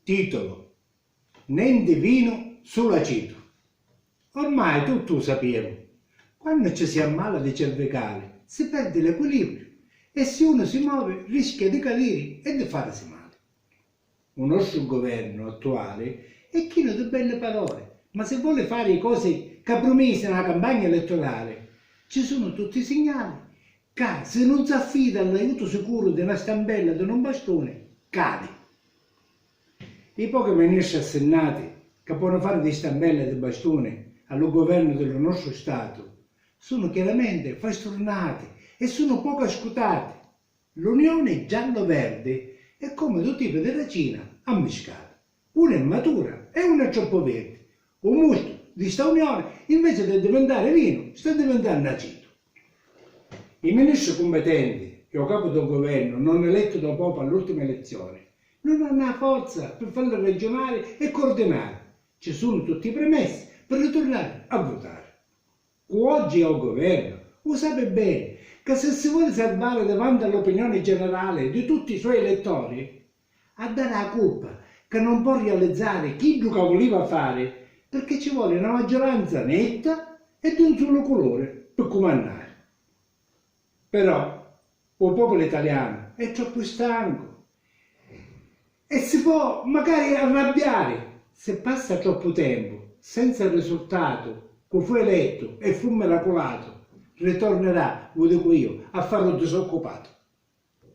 Titolo: Niente vino, solo aceto. Ormai tutto lo sapevo. Quando ci si ammala di cervicale si perde l'equilibrio e se uno si muove rischia di cadere e di farsi male. Il nostro governo attuale è pieno di belle parole, ma se vuole fare cose che promesse nella campagna elettorale, ci sono tutti i segnali che se non si affida all'aiuto sicuro di una stampella di un bastone, cade. I pochi ministri assegnati che possono fare di stampelle di bastone al governo del nostro Stato sono chiaramente frastornati e sono poco ascoltati. L'unione giallo-verde è come due tipi di racina ammiscata. Una è matura e una è troppo verde. Un musto di sta unione, invece di diventare vino, sta diventando aceto. I ministri competenti e il capo del governo non eletto dal popolo all'ultima elezione non hanno la forza per farlo ragionare e coordinare. Ci sono tutti i premessi per ritornare a votare. Oggi è al governo, lo sapete bene, che se si vuole salvare davanti all'opinione generale di tutti i suoi elettori, a dare la colpa che non può realizzare chi che voleva fare, perché ci vuole una maggioranza netta e di un solo colore per comandare. Però il popolo italiano è troppo stanco e si può magari arrabbiare se passa troppo tempo senza il risultato che fu eletto e fu miracolato, ritornerà, lo dico io, a farlo disoccupato.